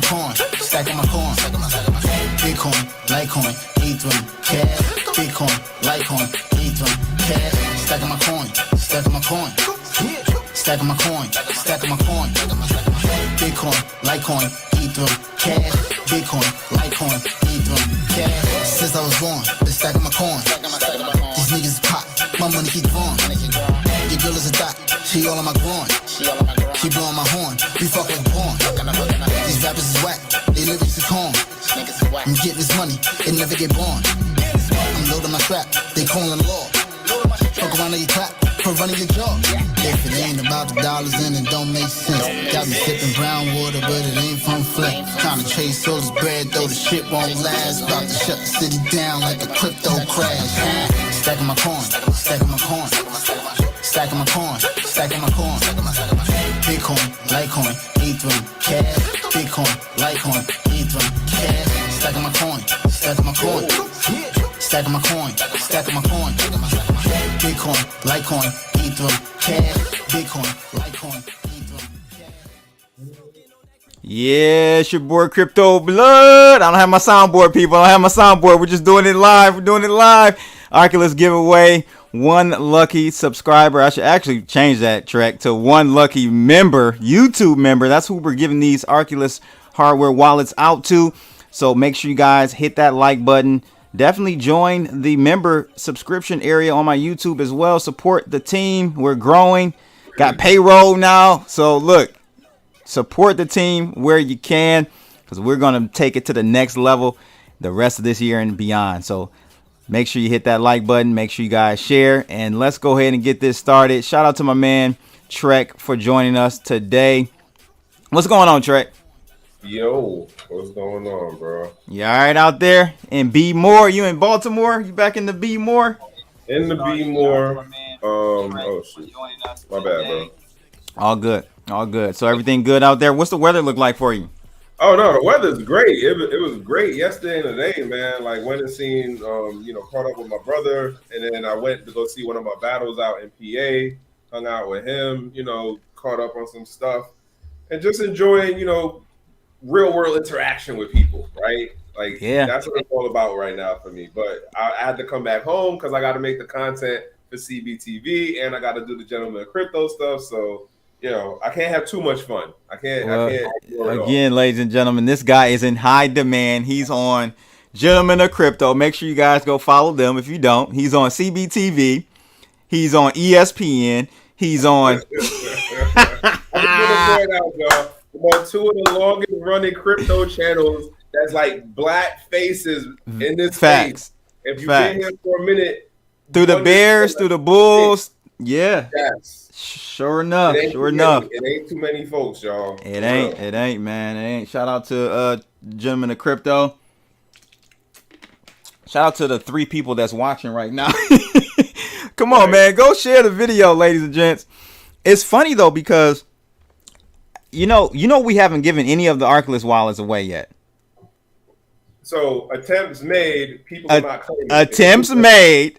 stacking my coin, stacking my coin. Bitcoin, Litecoin, Ethereum, cash. Bitcoin, Litecoin, Ethereum, cash. Stacking my coin, stacking my coin. Stacking my coin, stacking my coin. Bitcoin, Litecoin, Ethereum, cash. Bitcoin, Litecoin, Ethereum, cash. Since I was born, been stacking my coin. These niggas is pop, my money keep growing. Your girl is a dot, she all on my groin. She blowing my horn, we fuck like porn. These rappers is whack, they lyrics is corn. I'm getting this money, it never get born. I'm loading my strap, they calling the law. Fuck around your clap, for running your jaw. If it ain't about the dollars, then it don't make sense. Got me sipping brown water, but it ain't from Flint. Trying to chase all this bread, though the shit won't last. About to shut the city down like a crypto crash. Stacking my coin, stacking my coin. Stacking my coin, stacking my coin. Bitcoin, Litecoin, Ethereum, cash. Bitcoin, Litecoin, Ethereum, cash. Stacking my coin, stacking my coin. Stacking my coin, stacking my coin. Bitcoin, Litecoin, Ethereum, cash. Bitcoin, Litecoin, Ethereum, cash. Yeah, it's your boy Crypto Blood. I don't have my soundboard, people. I don't have my soundboard. We're just doing it live. We're doing it live. Arculus giveaway. One lucky subscriber. I should actually change that track to one lucky member, YouTube member. That's who we're giving these Arculus hardware wallets out to. So make sure you guys hit that like button. Definitely join the member subscription area on my YouTube as well. Support the team. We're growing. Got payroll now. So look, support the team where you can, because we're going to take it to the next level the rest of this year and beyond. So make sure you hit that like button. Make sure you guys share. And let's go ahead and get this started. Shout out to my man, Trek, for joining us today. What's going on, Trek? Yo, what's going on, bro? You all right out there in B More? You in Baltimore? You back in the B More? In the B More. Oh, shoot. My bad, bro. All good. All good. So everything good out there? What's the weather look like for you? Oh, no, the weather's great. It was great yesterday and today, man. Like, went and seen, caught up with my brother, and then I went to go see one of my battles out in PA, hung out with him, caught up on some stuff, and just enjoying, real world interaction with people, right? Like, yeah, that's what it's all about right now for me. But I had to come back home because I got to make the content for CBTV, and I got to do the Gentleman of Crypto stuff. So, I can't have too much fun. I can't. Again, ladies and gentlemen, this guy is in high demand. He's on Gentlemen of Crypto. Make sure you guys go follow them if you don't. He's on CBTV. He's on ESPN. He's on. About two of the longest running crypto channels that's like black faces in this Facts. Space. If you've been here for a minute, through the Bears, through the Bulls, yeah. Yes. Sure enough. It ain't too many folks, y'all. It ain't, man. It ain't. Shout out to Gentlemen of Crypto. Shout out to the 3 people that's watching right now. Come on, man. Go share the video, ladies and gents. It's funny though, because you know we haven't given any of the Arculus wallets away yet. So attempts made, people are not claiming. Attempts made.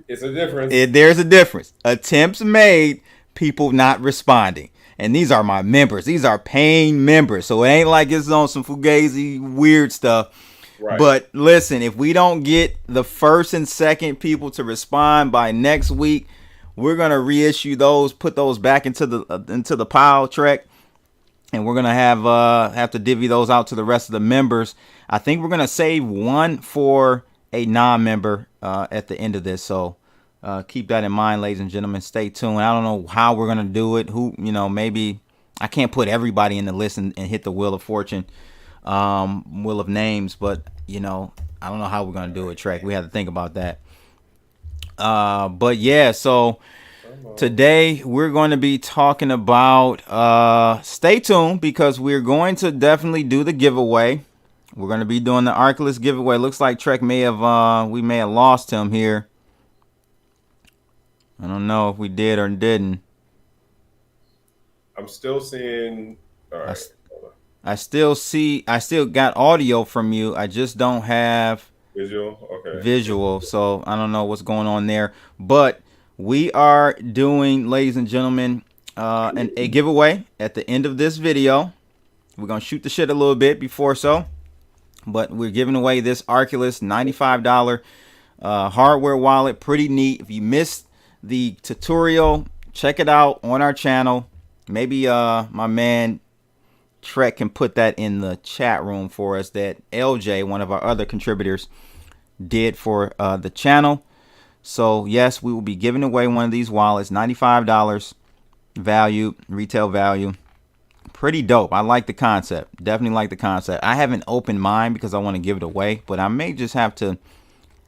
It's a difference. There's a difference. Attempts made, people not responding. And these are my members. These are paying members. So it ain't like it's on some fugazi weird stuff. Right. But listen, if we don't get the first and second people to respond by next week, we're gonna reissue those, put those back into the pile, Trek. And we're gonna have to divvy those out to the rest of the members. I think we're gonna save one for a non-member at the end of this. So keep that in mind, ladies and gentlemen. Stay tuned. I don't know how we're gonna do it. Maybe I can't put everybody in the list and hit the wheel of fortune, wheel of names. But I don't know how we're gonna do it, Trek. We have to think about that. But yeah, so today we're going to be talking about stay tuned, because we're going to definitely do the giveaway. We're going to be doing the Arculus giveaway. Looks like Trek we may have lost him here. I don't know if we did or didn't. I'm still seeing. All right. I still got audio from you. I just don't have visual. So I don't know what's going on there. But we are doing, ladies and gentlemen, a giveaway at the end of this video. We're going to shoot the shit a little bit before so. But we're giving away this Arculus $95 hardware wallet. Pretty neat. If you missed the tutorial, check it out on our channel. Maybe my man Trek can put that in the chat room for us, that LJ, one of our other contributors, did for the channel. So yes, we will be giving away one of these wallets, $95 value, retail value. Pretty dope. I like the concept. Definitely like the concept. I haven't opened mine because I want to give it away, but I may just have to,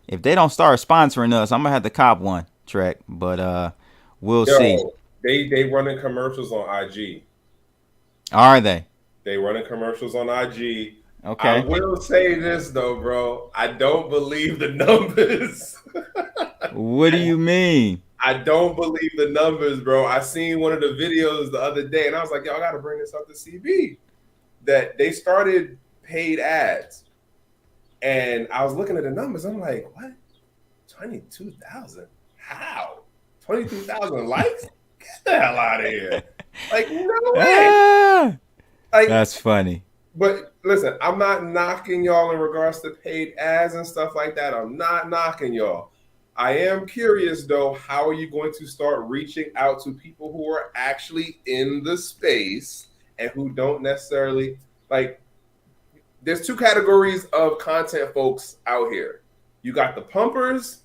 if they don't start sponsoring us, I'm gonna have to cop one, Trek. But we'll see. They running commercials on IG. Are they? They running commercials on IG. Okay. I will say this though, bro. I don't believe the numbers. What do you mean? I don't believe the numbers, bro. I seen one of the videos the other day, and I was like, yo, I got to bring this up to CB. That they started paid ads. And I was looking at the numbers. I'm like, what? 22,000? How? 22,000 likes? Get the hell out of here. Like, no way. Like, that's funny. But listen, I'm not knocking y'all in regards to paid ads and stuff like that. I'm not knocking y'all. I am curious, though, how are you going to start reaching out to people who are actually in the space and who don't necessarily, like, there's two categories of content folks out here. You got the pumpers,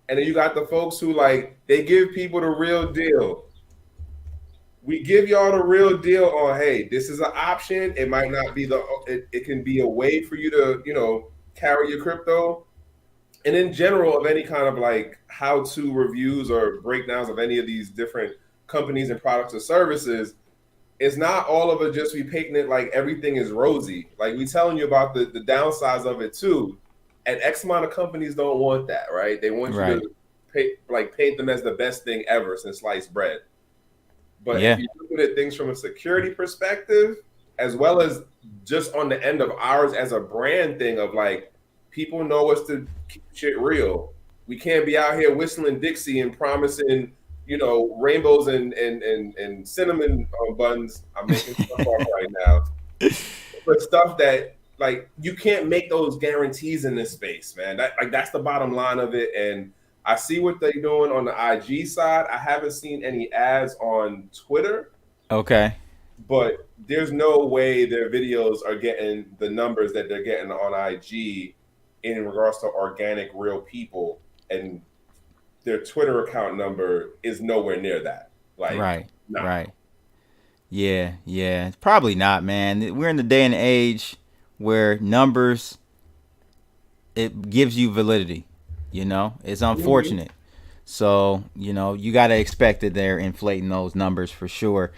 and then you got the folks who, like, they give people the real deal. We give y'all the real deal on, hey, this is an option. It might not be it can be a way for you to, you know, carry your crypto. And in general, of any kind of like how-to reviews or breakdowns of any of these different companies and products or services, it's not all of it just we painting it like everything is rosy. Like we telling you about the downsides of it too. And X amount of companies don't want that, right? They want you to paint them as the best thing ever since sliced bread. But if you look at things from a security perspective, as well as just on the end of ours as a brand thing of like, people know us to keep shit real. We can't be out here whistling Dixie and promising, you know, rainbows and cinnamon buns. I'm making stuff up right now. But stuff that, like, you can't make those guarantees in this space, man. That's the bottom line of it. And I see what they're doing on the IG side. I haven't seen any ads on Twitter. Okay. But there's no way their videos are getting the numbers that they're getting on IG in regards to organic, real people, and their Twitter account number is nowhere near that. Like, right. Yeah. It's probably not, man. We're in the day and age where numbers, it gives you validity. You know, it's unfortunate. So, you know, you got to expect that they're inflating those numbers for sure.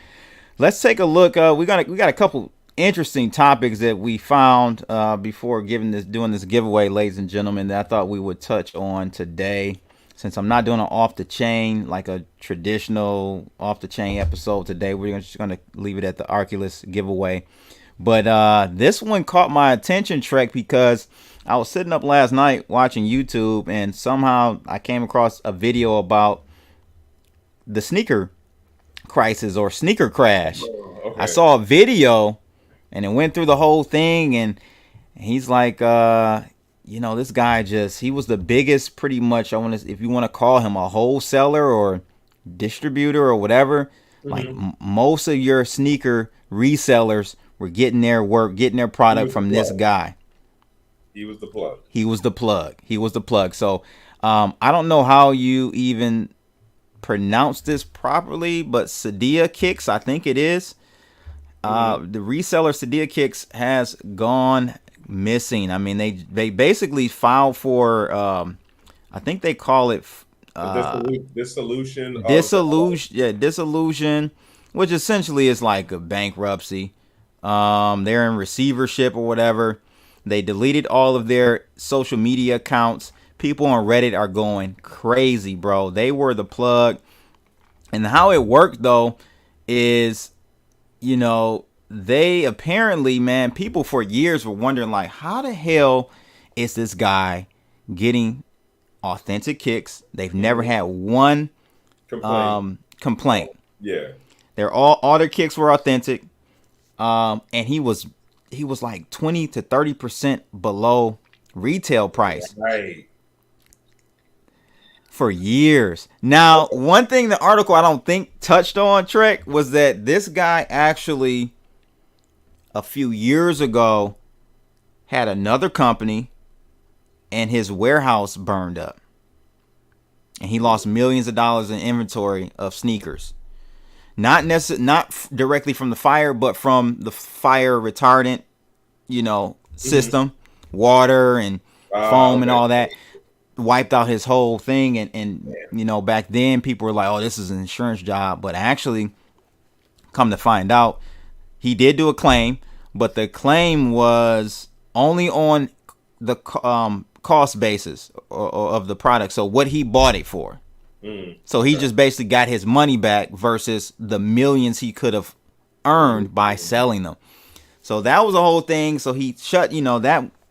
Let's take a look. We got a couple interesting topics that we found before doing this giveaway, ladies and gentlemen, that I thought we would touch on today. Since I'm not doing an off the chain, like a traditional off the chain episode today, we're just going to leave it at the Arculus giveaway. But this one caught my attention, Trek, because I was sitting up last night watching YouTube, and somehow I came across a video about the sneaker crisis or sneaker crash. I saw a video, and it went through the whole thing, and he's like, you know, this guy he was the biggest, pretty much, if you want to call him a wholesaler or distributor or whatever, like most of your sneaker resellers were getting their product from this guy. He was the plug. He was the plug. So I don't know how you even pronounce this properly, but Zadeh Kicks, I think it is. The reseller Zadeh Kicks has gone missing. I mean, they basically filed for I think they call it dissolution, which essentially is like a bankruptcy. They're in receivership or whatever. They deleted all of their social media accounts. People on Reddit are going crazy, bro. They were the plug. And how it worked, though, is, you know, they apparently, man, people for years were wondering, like, how the hell is this guy getting authentic kicks? They've never had one complaint. Yeah. All their kicks were authentic. And he was like 20 to 30% below retail price. Right. For years. Now, one thing the article I don't think touched on, Trek, was that this guy actually a few years ago had another company and his warehouse burned up. And he lost millions of dollars in inventory of sneakers. Not directly from the fire, but from the fire retardant, system, water and foam and all that. Wiped out his whole thing, and back then people were like, oh, this is an insurance job, but actually come to find out he did do a claim, but the claim was only on the cost basis of the product, so what he bought it for. So he just basically got his money back versus the millions he could have earned by selling them. So that was the whole thing. So he shut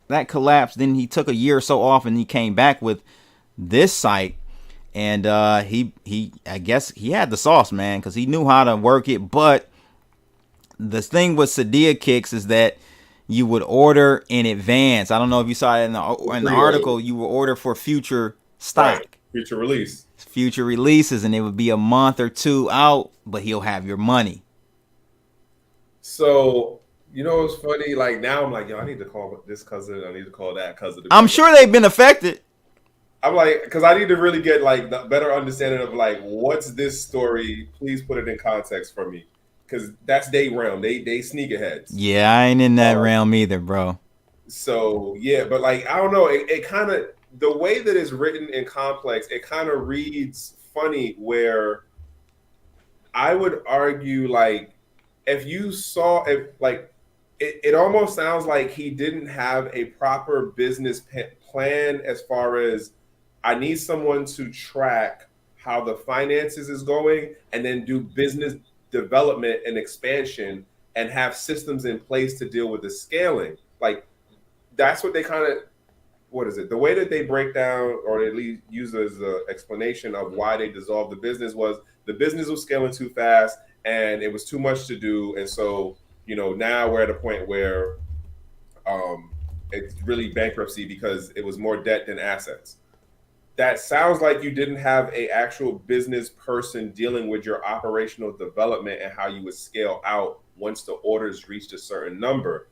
that collapsed. Then he took a year or so off, and he came back with this site. And he I guess he had the sauce, man, because he knew how to work it. But the thing with Zadeh Kicks is that you would order in advance. I don't know if you saw it in the article. You would order for future stock, future releases, and it would be a month or two out, but he'll have your money. So. It's funny. Like now, I'm like, yo, I need to call this cousin. I need to call that cousin. I'm sure they've been affected. I'm like, because I need to really get like the better understanding of like what's this story. Please put it in context for me, because that's their realm. They sneakerheads. Yeah, I ain't in that realm either, bro. So yeah, but like I don't know. It kind of the way that it's written in complex. It kind of reads funny. Where I would argue like if you saw It almost sounds like he didn't have a proper business plan as far as I need someone to track how the finances is going and then do business development and expansion and have systems in place to deal with the scaling. Like that's what they kind of, the way that they break down or at least use as an explanation of why they dissolved the business was the business was scaling too fast and it was too much to do. And so now we're at a point where it's really bankruptcy because it was more debt than assets. That sounds like you didn't have a actual business person dealing with your operational development and how you would scale out once the orders reached a certain number.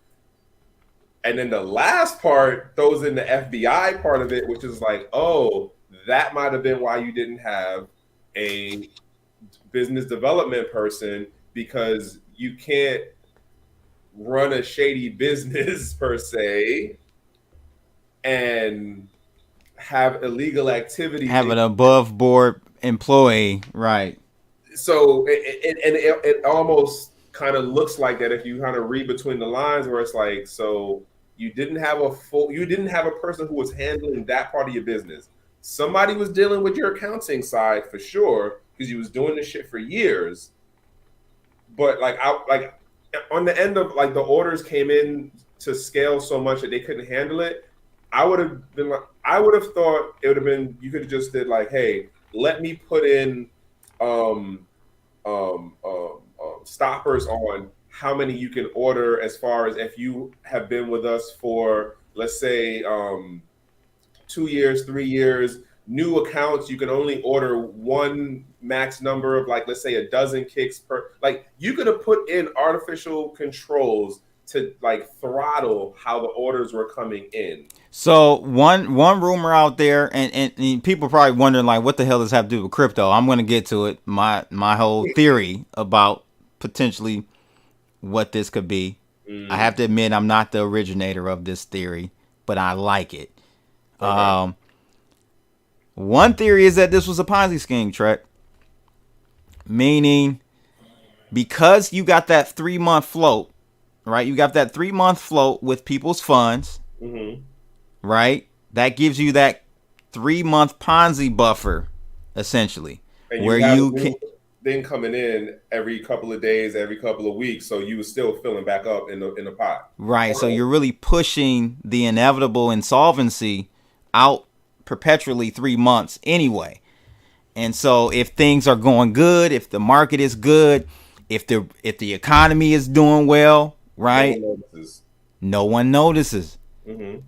And then the last part throws in the FBI part of it, which is like, oh, that might have been why you didn't have a business development person, because you can't run a shady business per se and have illegal activity. Have an above board employee, right? So it almost kind of looks like that if you kind of read between the lines, where it's like, so you didn't have a person who was handling that part of your business. Somebody was dealing with your accounting side for sure, because you was doing this shit for years. But on the end of like the orders came in to scale so much that they couldn't handle it, I would have thought it would have been, you could have just did like, hey, let me put in stoppers on how many you can order, as far as if you have been with us for, let's say, 2 years, 3 years, new accounts, you can only order one max number of, like, let's say a dozen kicks per, like, you could have put in artificial controls to like throttle how the orders were coming in. So one rumor out there, and people probably wondering like, what the hell does this have to do with crypto? I'm going to get to it. My whole theory about potentially what this could be. I have to admit, I'm not the originator of this theory, but I like it. Okay. One theory is that this was a Ponzi scheme, Trek. Meaning, because you got that 3-month float, right? You got that 3-month float with people's funds, right? That gives you that 3-month Ponzi buffer, essentially, and where you can then coming in every couple of days, every couple of weeks, so you were still filling back up in the pot. Right. So you're really pushing the inevitable insolvency out perpetually 3 months anyway. And so if things are going good, if the market is good, If the economy is doing well, right? No one notices. Mm-hmm.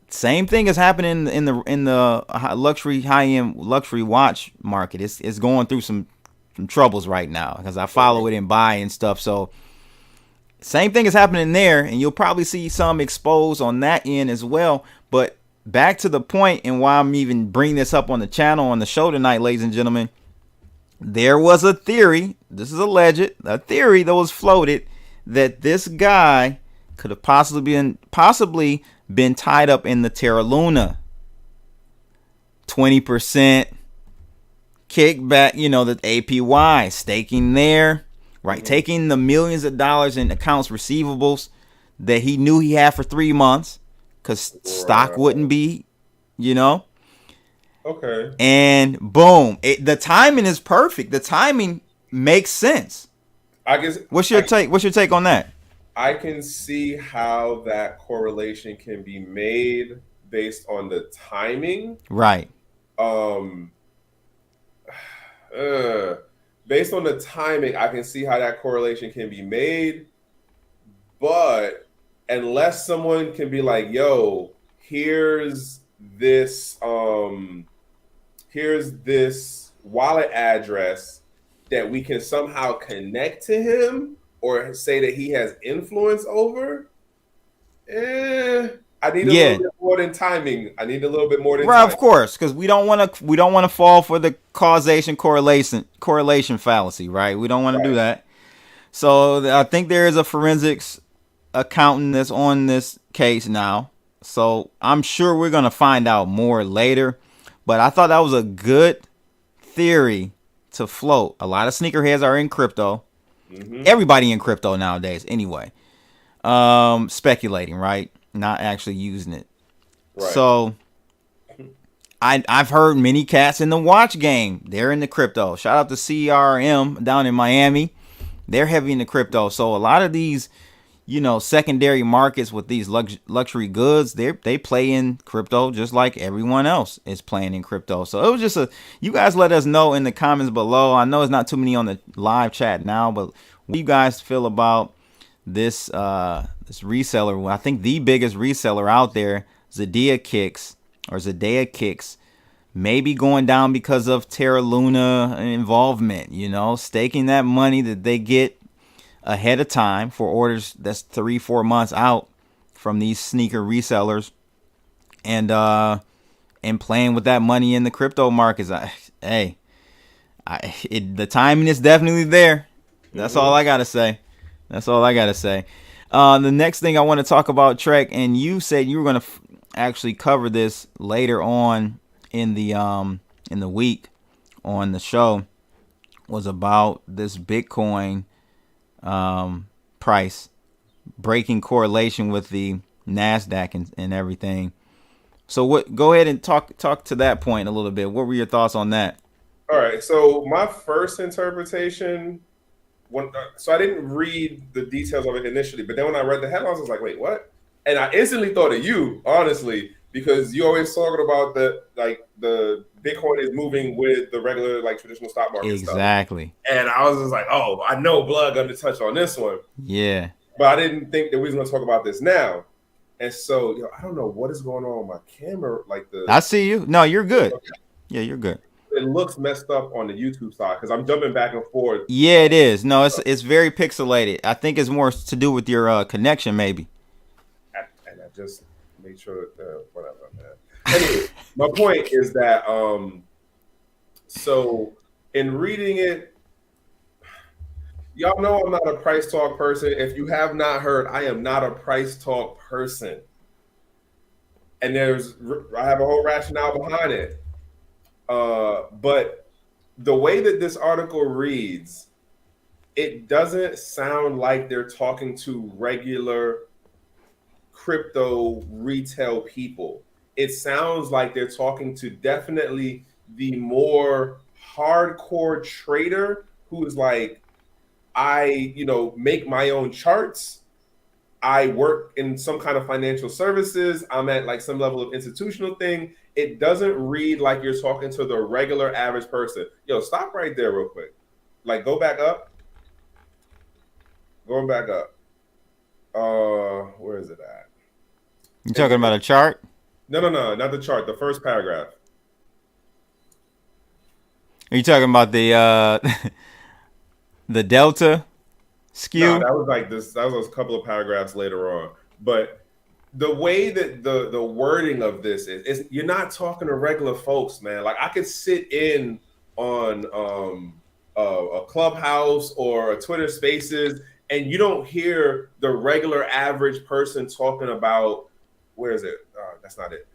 Same thing is happening in the luxury high-end luxury watch market. It's going through some troubles right now because I follow it and buy and stuff. So same thing is happening there, and you'll probably see some exposed on that end as well. But back to the point and why I'm even bringing this up on the channel on the show tonight, ladies and gentlemen. There was a theory, this is alleged, a theory that was floated that this guy could have possibly been tied up in the Terra Luna. 20% kickback, the APY, staking there, right? Mm-hmm. Taking the millions of dollars in accounts receivables that he knew he had for 3 months because stock wouldn't be, Okay. And boom, the timing is perfect. The timing makes sense. I guess. What's your take? What's your take on that? I can see how that correlation can be made based on the timing. Right. Based on the timing, I can see how that correlation can be made. But unless someone can be like, yo, here's this wallet address that we can somehow connect to him or say that he has influence over, I need a little bit more than timing. I need a little bit more than timing. Of course, because we don't want to fall for the causation correlation fallacy, right? We don't want to do that. So I think there is a forensics accountant that's on this case now. So I'm sure we're gonna find out more later. But I thought that was a good theory to float. A lot of sneakerheads are in crypto. Mm-hmm. Everybody in crypto nowadays, anyway. Speculating, right? Not actually using it. Right. So I've heard many cats in the watch game. They're in the crypto. Shout out to CRM down in Miami. They're heavy in the crypto. So a lot of these, secondary markets with these luxury goods, they play in crypto just like everyone else is playing in crypto. So it was just you guys let us know in the comments below. I know it's not too many on the live chat now, but what do you guys feel about this reseller? I think the biggest reseller out there, Zadeh Kicks, maybe going down because of Terra Luna involvement, staking that money that they get ahead of time for orders that's 3-4 months out from these sneaker resellers, and playing with that money in the crypto markets. The timing is definitely there. That's all I gotta say. The next thing I want to talk about, Trek, and you said you were going to actually cover this later on in the week on the show, was about this Bitcoin price breaking correlation with the NASDAQ and everything. So go ahead and talk to that point a little bit. What were your thoughts on that? All right. So my first interpretation, so I didn't read the details of it initially, but then when I read the headlines, I was like, wait, what? And I instantly thought of you, honestly, because you always talking about the Bitcoin is moving with the regular traditional stock market. Exactly. Stuff. And I was just like, oh, I know Blood going to touch on this one. Yeah. But I didn't think that we was going to talk about this now. And so, I don't know what is going on with my camera. I see you. No, you're good. Okay. Yeah, you're good. It looks messed up on the YouTube side because I'm jumping back and forth. Yeah, it is. No, it's very pixelated. I think it's more to do with your connection, maybe. And I just made sure that whatever, man. Anyway, my point is that so in reading it, y'all know I'm not a price talk person. If you have not heard, I am not a price talk person. And I have a whole rationale behind it. But the way that this article reads, it doesn't sound like they're talking to regular crypto retail people. It sounds like they're talking to definitely the more hardcore trader who is like, I, make my own charts. I work in some kind of financial services. I'm at some level of institutional thing. It doesn't read like you're talking to the regular average person. Yo, stop right there real quick. Go back up. Going back up. Where is it at? You talking about a chart? No, not the chart. The first paragraph. Are you talking about the the delta skew? No, that was like this. That was a couple of paragraphs later on. But the way that the wording of this is you're not talking to regular folks, man. Like I could sit in on a Clubhouse or a Twitter Spaces, and you don't hear the regular average person talking about where is it? That's not it.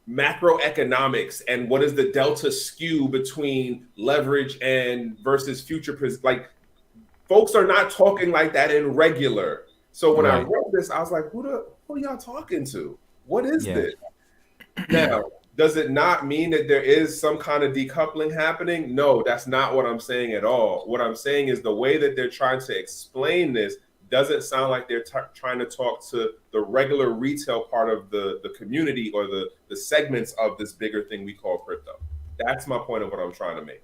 Macroeconomics and what is the delta skew between leverage and versus future. Like folks are not talking like that in regular. So when I wrote this, I was like, who are y'all talking to? What is this? Now, does it not mean that there is some kind of decoupling happening? No, that's not what I'm saying at all. What I'm saying is the way that they're trying to explain this doesn't sound like they're trying to talk to the regular retail part of the community or the segments of this bigger thing we call crypto. That's my point of what I'm trying to make.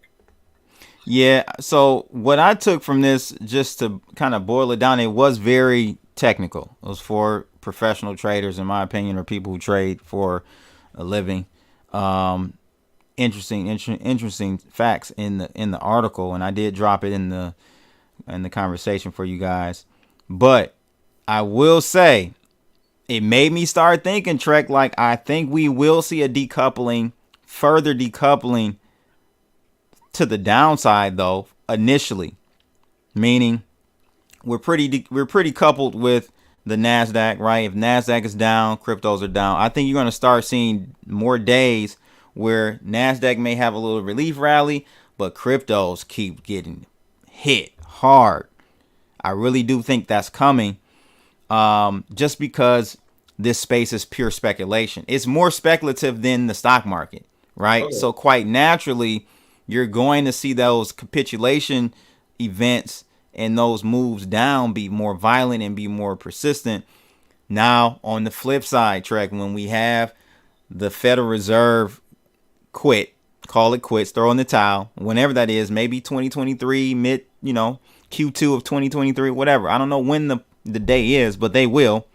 Yeah, so what I took from this, just to kind of boil it down, it was very technical. It was for professional traders, in my opinion, or people who trade for a living. Interesting facts in the article, and I did drop it in the conversation for you guys. But I will say, it made me start thinking, Trek, like I think we will see a further decoupling to the downside, though, initially, meaning we're pretty coupled with the Nasdaq, right? If Nasdaq is down, cryptos are down. I think you're going to start seeing more days where Nasdaq may have a little relief rally, but cryptos keep getting hit hard. I really do think that's coming, just because this space is pure speculation. It's more speculative than the stock market, right? Okay. So quite naturally, you're going to see those capitulation events and those moves down be more violent and be more persistent. Now, on the flip side, Trek, when we have the Federal Reserve call it quits, throw in the towel, whenever that is, maybe 2023, Q2 of 2023, whatever. I don't know when the day is, but they will.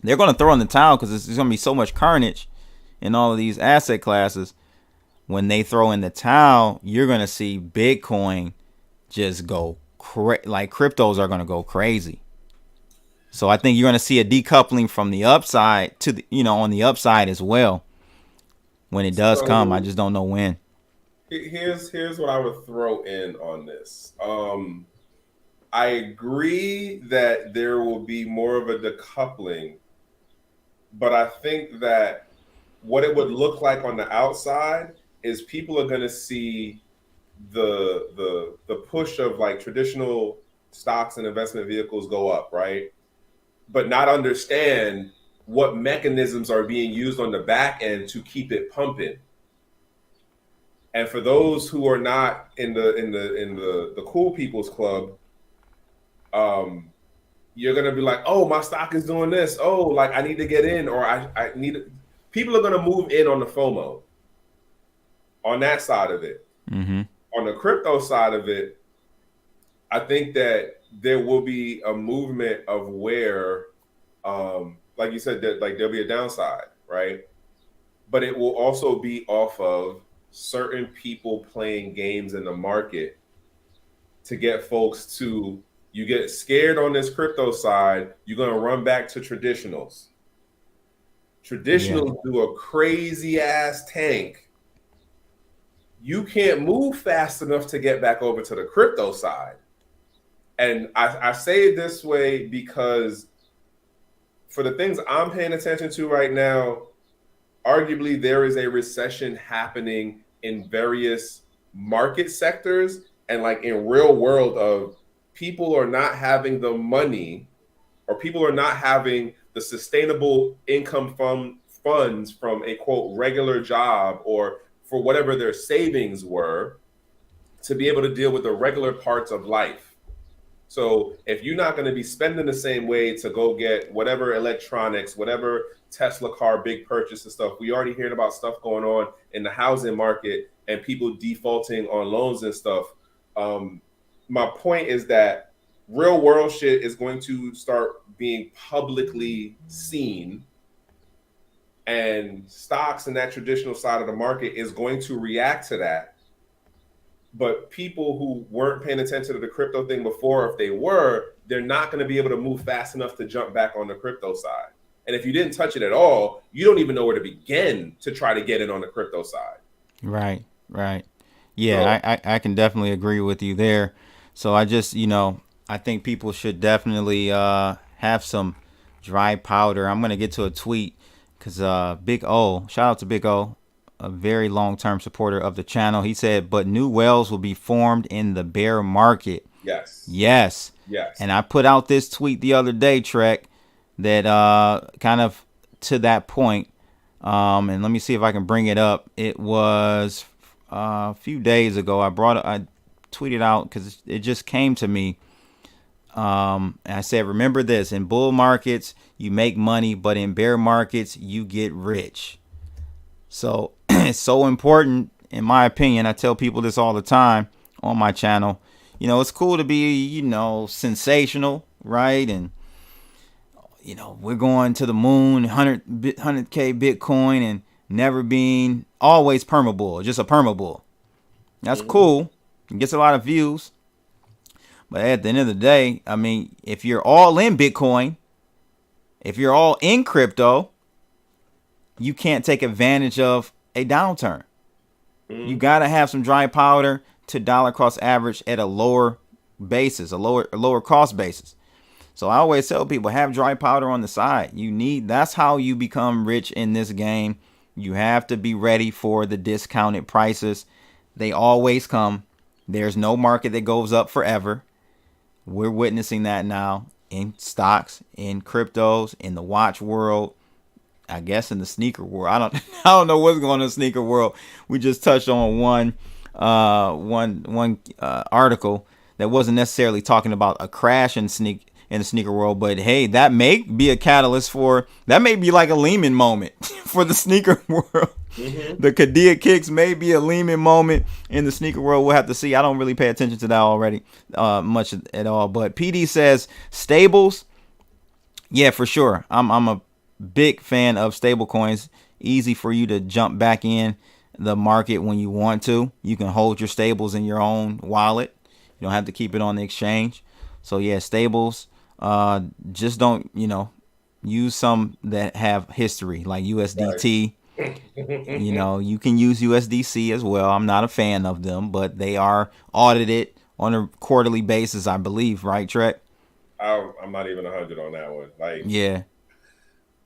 They're going to throw in the towel because there's going to be so much carnage in all of these asset classes. When they throw in the towel, you're going to see Bitcoin just go like cryptos are going to go crazy. So I think you're going to see a decoupling from the upside to on the upside as well. When it does come, I just don't know when. Here's what I would throw in on this. I agree that there will be more of a decoupling, but I think that what it would look like on the outside is people are going to see the push of like traditional stocks and investment vehicles go up, right? But not understand what mechanisms are being used on the back end to keep it pumping. And for those who are not in the cool people's club, you're gonna be like, oh, my stock is doing this. Oh, like I need to get in, or I need. People are gonna move in on the FOMO. On that side of it, on the crypto side of it, I think that there will be a movement of where, like you said, that like there'll be a downside, right? But it will also be off of certain people playing games in the market to get folks to, you get scared on this crypto side, you're going to run back to traditionals. Traditionals do a crazy ass tank. You can't move fast enough to get back over to the crypto side. And I say it this way because for the things I'm paying attention to right now, arguably there is a recession happening in various market sectors, and like in real world of people are not having the money, or people are not having the sustainable income funds from a quote regular job or for whatever their savings were to be able to deal with the regular parts of life. So if you're not going to be spending the same way to go get whatever electronics, whatever Tesla car, big purchase and stuff, we already hearing about stuff going on in the housing market and people defaulting on loans and stuff. My point is that real world shit is going to start being publicly seen, and stocks and that traditional side of the market is going to react to that. But people who weren't paying attention to the crypto thing before, if they were, they're not going to be able to move fast enough to jump back on the crypto side. And if you didn't touch it at all, you don't even know where to begin to try to get in on the crypto side. Right. Yeah, so, I can definitely agree with you there. So I just, I think people should definitely have some dry powder. I'm going to get to a tweet because Big O, shout out to Big O, a very long-term supporter of the channel. He said, but new wells will be formed in the bear market. Yes. And I put out this tweet the other day, Trek, that kind of to that point. And let me see if I can bring it up. It was a few days ago. I tweeted out because it just came to me. And I said, remember this, in bull markets, you make money, but in bear markets, you get rich. So it's so important, in my opinion. I tell people this all the time on my channel. It's cool to be, sensational, right? And, we're going to the moon, 100K Bitcoin, and never being always permabull, just a permabull. That's cool. It gets a lot of views. But at the end of the day, I mean, if you're all in Bitcoin, if you're all in crypto, you can't take advantage of a downturn. You got to have some dry powder to dollar cost average at a lower basis, a lower cost basis. So I always tell people, have dry powder on the side. That's how you become rich in this game. You have to be ready for the discounted prices. They always come. There's no market that goes up forever. We're witnessing that now in stocks, in cryptos, in the watch world, I guess in the sneaker world. I don't know what's going on in the sneaker world. We just touched on one article that wasn't necessarily talking about a crash in the sneaker world, but hey, that may be a catalyst that may be like a Lehman moment for the sneaker world. The Zadeh Kicks may be a Lehman moment in the sneaker world. We'll have to see. I don't really pay attention to that already much at all. But PD says stables. Yeah, for sure. I'm a big fan of stable coins. Easy for you to jump back in the market when you want to. You can hold your stables in your own wallet. You don't have to keep it on the exchange. So yeah, stables. Just don't, use some that have history like USDT. You can use USDC as well. I'm not a fan of them, but they are audited on a quarterly basis, I believe, right, Trek? I'm not even 100 on that one. Yeah.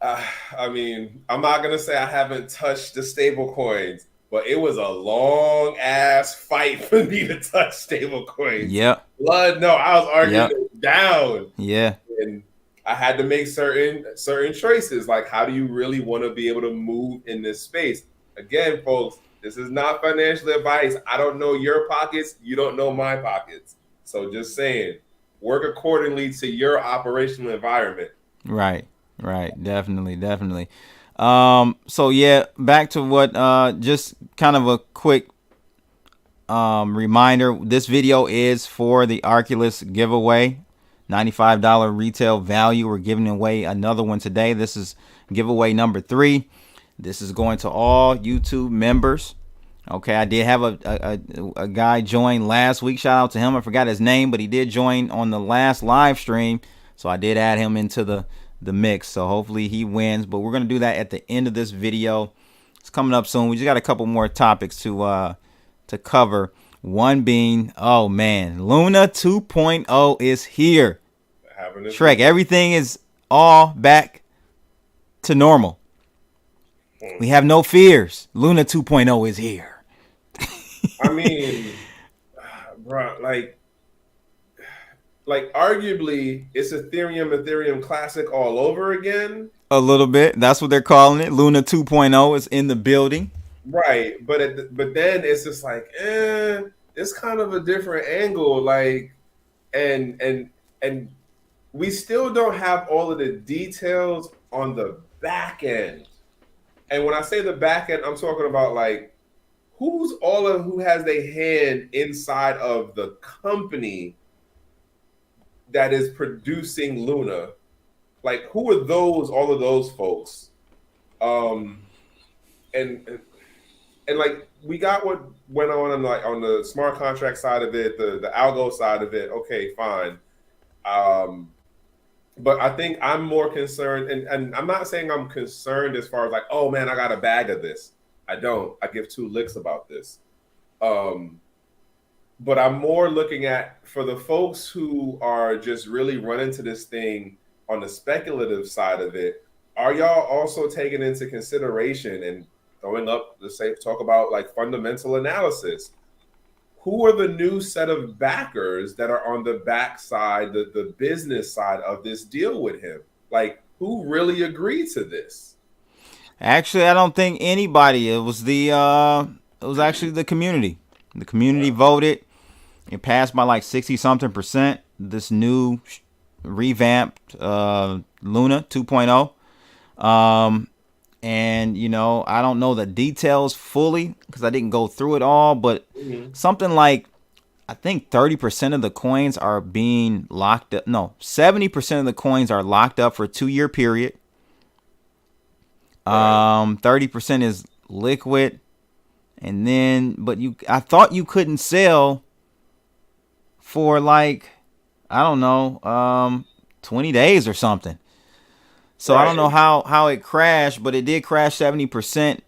I mean, I'm not gonna say I haven't touched the stable coins, but it was a long ass fight for me to touch stable coins. Yep. I was arguing it down. Yeah. And I had to make certain choices. Like, how do you really want to be able to move in this space? Again, folks, this is not financial advice. I don't know your pockets. You don't know my pockets. So just saying, work accordingly to your operational environment. Right. Definitely. So yeah, back to what, just kind of a quick reminder. This video is for the Arculus giveaway. $95 retail value. We're giving away another one today. This is giveaway number 3. This is going to all YouTube members. Okay, I did have a guy join last week. Shout out to him. I forgot his name, but he did join on the last live stream. So I did add him into the mix. So hopefully he wins. But we're going to do that at the end of this video. It's coming up soon. We just got a couple more topics to cover. One being, oh man, Luna 2.0 is here. Shrek, everything is all back to normal. We have no fears. Luna 2.0 is here. I mean, bro, like arguably it's Ethereum Classic all over again. A little bit. That's what they're calling it. Luna 2.0 is in the building. Right, but then it's just like, it's kind of a different angle, like, and we still don't have all of the details on the back end. And when I say the back end, I'm talking about like who has their hand inside of the company that is producing Luna, like who are those? All of those folks, and like we got what went on like on the smart contract side of it, the algo side of it. Okay, fine. But I think I'm more concerned, and I'm not saying I'm concerned as far as like, oh man, I got a bag of this. I don't. I give two licks about this. But I'm more looking at for the folks who are just really running to this thing on the speculative side of it. Are y'all also taking into consideration and throwing up the same talk about like fundamental analysis? Who are the new set of backers that are on the back side, the business side of this deal with him? Like, who really agreed to this? Actually, I don't think anybody. It was actually the community. The community voted. It passed by like 60-something%. This new revamped Luna 2.0. And, you know, I don't know the details fully because I didn't go through it all, but something like, I think 30% of the coins are being locked up. No, 70% of the coins are locked up for a 2-year period. 30% is liquid. And then, I thought you couldn't sell for like, I don't know, 20 days or something. So I don't know how it crashed, but it did crash 70%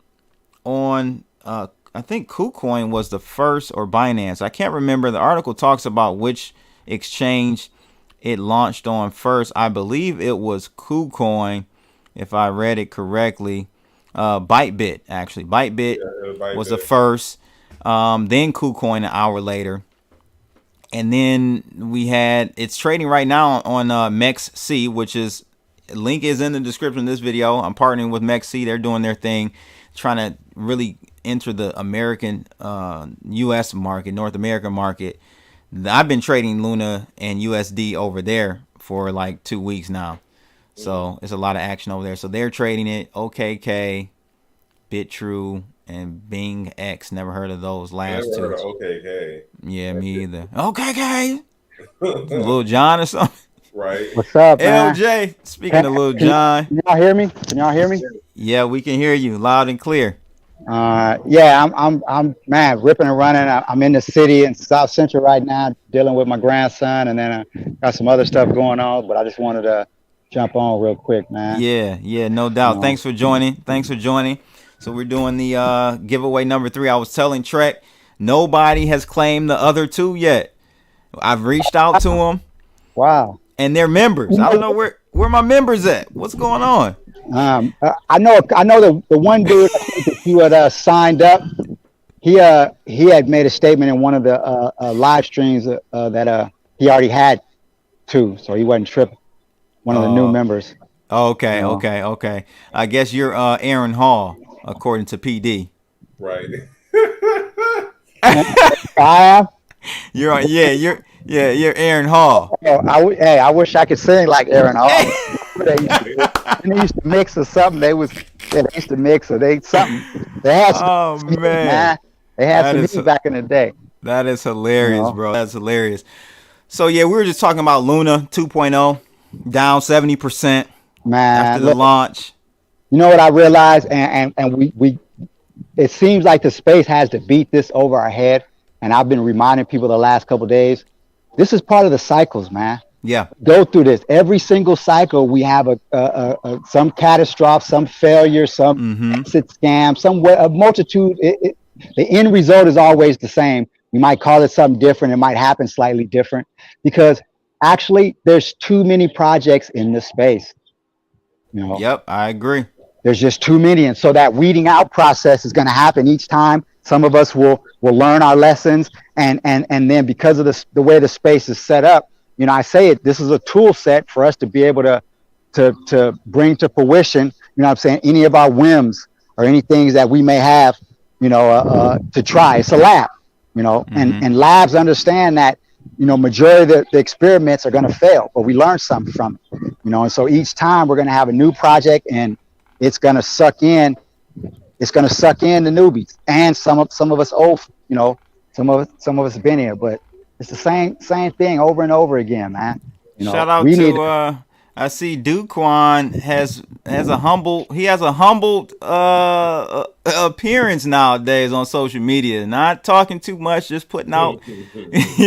on, I think KuCoin was the first, or Binance. I can't remember. The article talks about which exchange it launched on first. I believe it was KuCoin, if I read it correctly. Bytebit, actually. Bytebit was the first. Then KuCoin an hour later. And then it's trading right now on MEXC, which is, link is in the description of this video. I'm partnering with MEXC. They're doing their thing, trying to really enter the American, U.S. market, North American market. I've been trading Luna and USD over there for like 2 weeks now. So it's a lot of action over there. So they're trading it. OKK, BitTrue, and Bing X. Never heard of those last two. Heard of OKK. Yeah, me either. OKK. Lil John or something. Right. What's up, man? LJ, speaking of Lil John. Can y'all hear me? Can y'all hear me? Yeah, we can hear you loud and clear. Yeah, I'm man, ripping and running. I'm in the city in South Central right now, dealing with my grandson, and then I got some other stuff going on. But I just wanted to jump on real quick, man. Yeah, no doubt. Thanks for joining. So we're doing the giveaway number 3. I was telling Trek, nobody has claimed the other 2 yet. I've reached out to them. Wow. And they're members. I don't know where my members at. What's going on? I know the one dude I think that you had signed up. He had made a statement in one of the live streams that he already had 2, so he wasn't tripping. One of the new members. Okay. I guess you're Aaron Hall, according to PD. Right. I am. You're Aaron Hall. I wish I could sing like Aaron Hall. They used to mix or something. They used to mix or something. They had some music, man. They had some music back in the day. That is hilarious, bro. That's hilarious. So yeah, we were just talking about Luna 2.0, down 70%, man, after the launch. You know what I realized, and we it seems like the space has to beat this over our head. And I've been reminding people the last couple of days, this is part of the cycles, man. Yeah. Go through this. Every single cycle, we have some catastrophe, some failure, some exit scam, a multitude. The end result is always the same. We might call it something different. It might happen slightly different because actually there's too many projects in this space. You know? Yep, I agree. There's just too many. And so that weeding out process is going to happen each time. Some of us will learn our lessons, and then because of the way the space is set up, you know, I say it. This is a tool set for us to be able to bring to fruition. You know, what I'm saying, any of our whims or any things that we may have, you know, to try. It's a lab, you know, and labs understand that, you know, majority of the experiments are going to fail, but we learn something from it, you know. And so each time we're going to have a new project, and it's going to suck in. It's going to suck in the newbies and some of us old, you know, some of us been here, but it's the same thing over and over again, man. Shout out to I see Duquan has a humble appearance nowadays on social media. Not talking too much, just putting out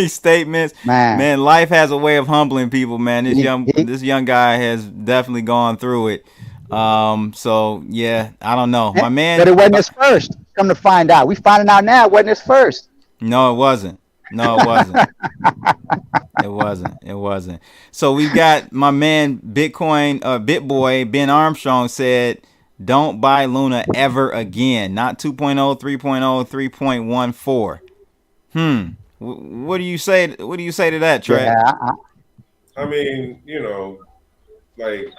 statements. Man, life has a way of humbling people, man. This young guy has definitely gone through it. So yeah, I don't know. My man, but it wasn't his first. Come to find out. We finding out now it wasn't his first. No, it wasn't. It wasn't. So we've got my man Bitcoin, BitBoy, Ben Armstrong said, don't buy Luna ever again. Not 2.0, 3.0, 3.14. What do you say? What do you say to that, Trey? Yeah, I mean, like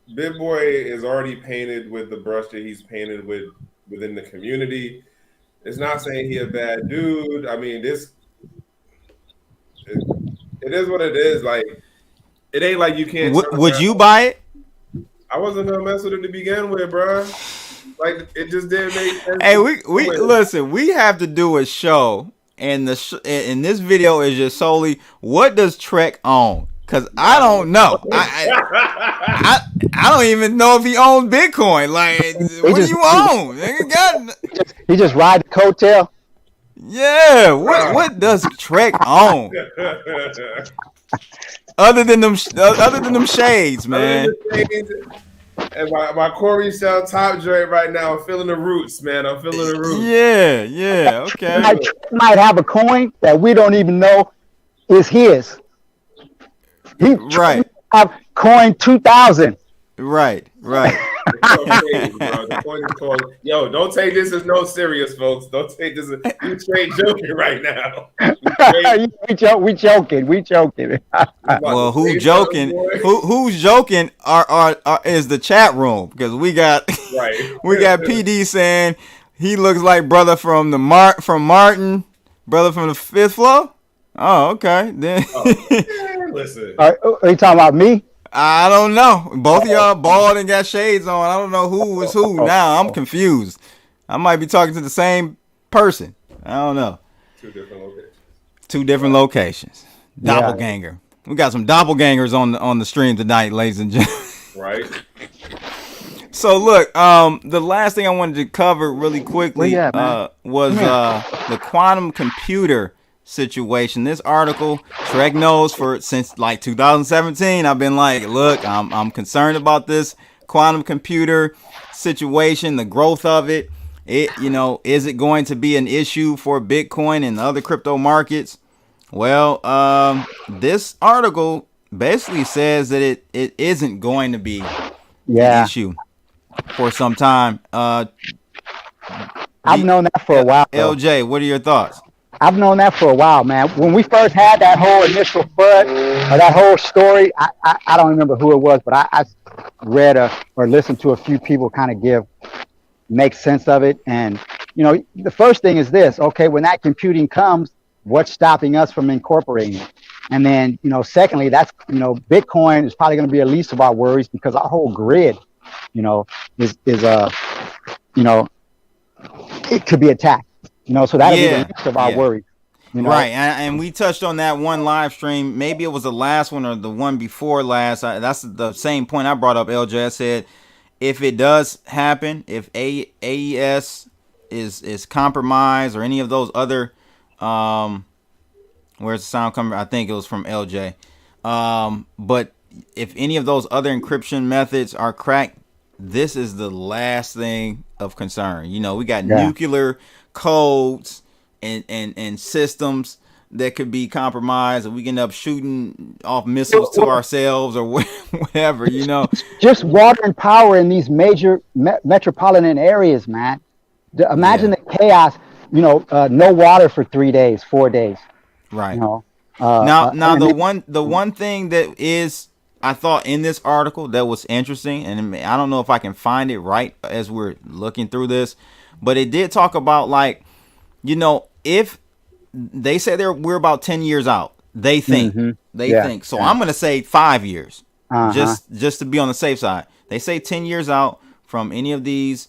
BitBoy is already painted with the brush that he's painted with within the community. It's not saying he a bad dude. I mean, it is what it is. Like, it ain't like you can't. Would you buy it? I wasn't gonna mess with it to begin with, bro. Like, it just didn't make sense. Hey, we listen. We have to do a show, and and this video is just solely what does Trek own? Cause I don't know. I don't even know if he owns Bitcoin. Like, what do you own? He just ride the coattail. Yeah. What does Trek own? Other than them shades, man. And my Corey Shell top joint right now. I'm feeling the roots, man. I'm feeling the roots. Yeah. Okay. Might have a coin that we don't even know is his. He have coin 2000. Right. The point is called, yo, don't take this as no serious, folks. Don't take this as you straight joking right now. We joking. Well, who's joking? Who's joking is the chat room, because we got PD saying he looks like brother from Martin, brother from the fifth floor. Oh, okay. Then listen. Are you talking about me? I don't know. Both of y'all bald and got shades on. I don't know who is who now. I'm confused. I might be talking to the same person. I don't know. Two different locations. Doppelganger. Yeah. We got some doppelgangers on the stream tonight, ladies and gentlemen. Right. So look, the last thing I wanted to cover really quickly was the quantum computer situation. This article, Trek knows since like 2017, I've been like, look, I'm concerned about this quantum computer situation, the growth of it. Is it going to be an issue for Bitcoin and other crypto markets? Well, this article basically says that it isn't going to be an issue for some time. I've known that for a while. LJ, what are your thoughts? I've known that for a while, man. When we first had that whole initial FUD, or that whole story, I don't remember who it was, but I read or listened to a few people kind of make sense of it. And, the first thing is this, okay, when that computing comes, what's stopping us from incorporating it? And then, secondly, that's, Bitcoin is probably going to be the least of our worries, because our whole grid, is it could be attacked. So that'll be the least of our worry. Right, and we touched on that one live stream. Maybe it was the last one or the one before last. That's the same point I brought up, LJ. I said, if it does happen, if AES is compromised, or any of those other, where's the sound coming? I think it was from LJ. But if any of those other encryption methods are cracked, this is the last thing of concern. We got nuclear codes and systems that could be compromised, and we can end up shooting off missiles to ourselves or whatever, Just water and power in these major metropolitan areas, man. Imagine the chaos, no water for 3 days, 4 days. Right. Now the one thing that is, I thought in this article that was interesting, and I don't know if I can find it right as we're looking through this, but it did talk about, like, if they say we're about 10 years out, they think, so I'm going to say 5 years, just to be on the safe side. They say 10 years out from any of these,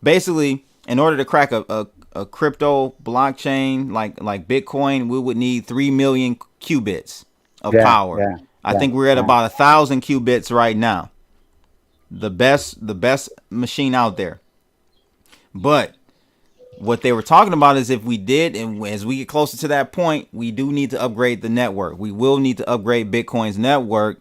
basically, in order to crack a crypto blockchain like Bitcoin, we would need 3 million qubits of power. I think we're at about 1,000 qubits right now. The best machine out there. But what they were talking about is if we did, and as we get closer to that point, we do need to upgrade the network. We will need to upgrade Bitcoin's network.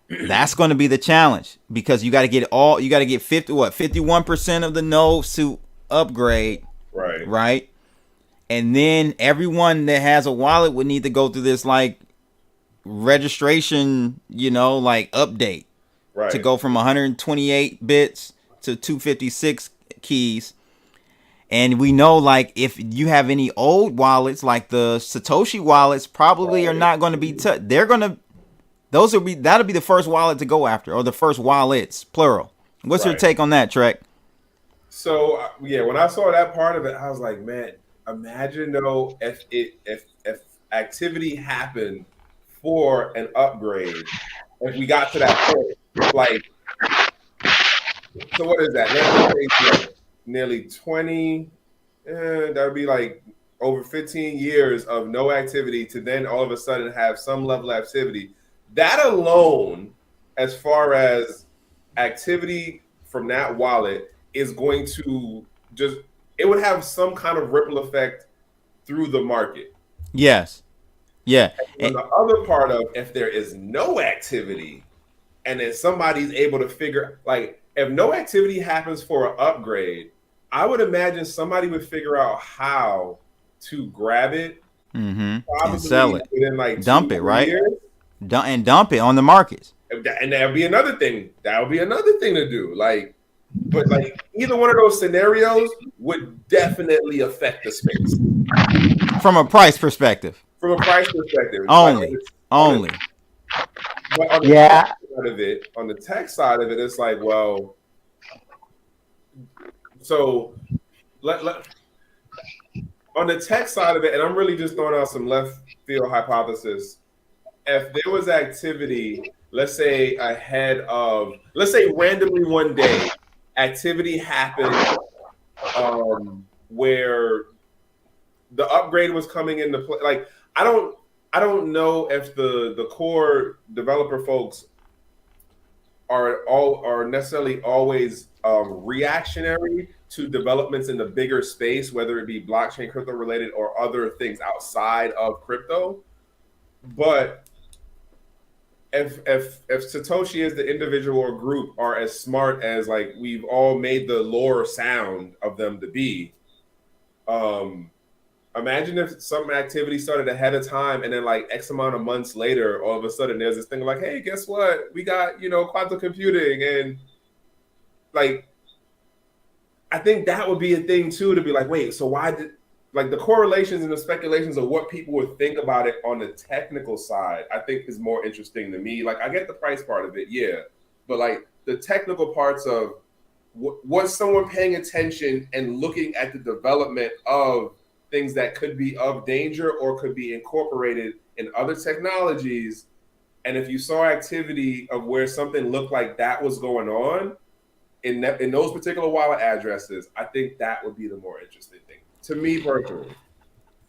That's going to be the challenge, because you got to get 51% of the nodes to upgrade. Right. And then everyone that has a wallet would need to go through this like registration, like update to go from 128 bits to 256 keys. And we know, like, if you have any old wallets, like the Satoshi wallets, probably are not going to be touched. That'll be the first wallet to go after, or the first wallets, plural. What's your take on that, Trek? So when I saw that part of it, I was like, man, imagine though if activity happened for an upgrade, if we got to that point, like, so what is that? Let's say nearly 20, that would be like over 15 years of no activity to then all of a sudden have some level of activity. That alone, as far as activity from that wallet, is going to it would have some kind of ripple effect through the market. Yes. Yeah. And the other part of, if there is no activity and then somebody's able to figure, like, if no activity happens for an upgrade, I would imagine somebody would figure out how to grab it, and sell it, within like dump it, right? Dump it on the markets. And that would be another thing. That would be another thing to do. Like, but like either one of those scenarios would definitely affect the space from a price perspective. From a price perspective, only. But on the tech side of it, it's like, well, so on the tech side of it, and I'm really just throwing out some left field hypothesis. If there was activity, let's say randomly one day, activity happened where the upgrade was coming into play. Like, I don't know if the core developer folks are necessarily always reactionary to developments in the bigger space, whether it be blockchain, crypto related, or other things outside of crypto. But if Satoshi as the individual or group are as smart as, like, we've all made the lore sound of them to be, imagine if some activity started ahead of time and then like X amount of months later, all of a sudden there's this thing like, hey, guess what? We got, quantum computing. And like, I think that would be a thing too, to be like, wait, so why did, like, the correlations and the speculations of what people would think about it on the technical side, I think is more interesting to me. Like, I get the price part of it, yeah, but like the technical parts of was someone paying attention and looking at the development of things that could be of danger or could be incorporated in other technologies. And if you saw activity of where something looked like that was going on in those particular wallet addresses, I think that would be the more interesting thing to me personally.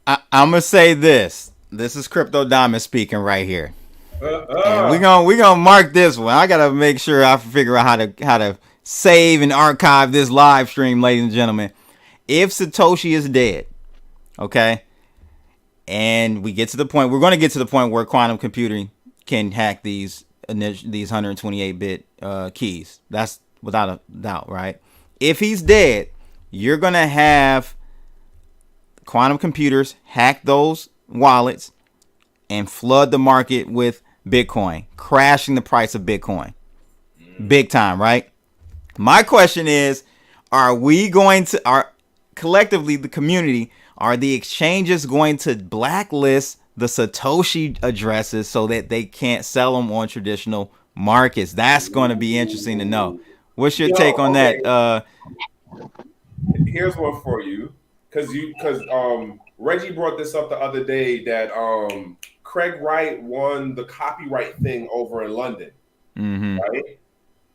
I'm gonna say this. This is Crypto Diamond speaking right here. And we gonna mark this one. I gotta make sure I figure out how to save and archive this live stream, ladies and gentlemen. If Satoshi is dead, okay, and we're going to get to the point where quantum computing can hack these 128-bit keys. That's without a doubt, right? If he's dead, you're going to have quantum computers hack those wallets and flood the market with Bitcoin, crashing the price of Bitcoin big time, right? My question is, are collectively, the community, are the exchanges going to blacklist the Satoshi addresses so that they can't sell them on traditional markets? That's going to be interesting to know. What's your take on that? Here's one for you, because Reggie brought this up the other day that Craig Wright won the copyright thing over in London, right?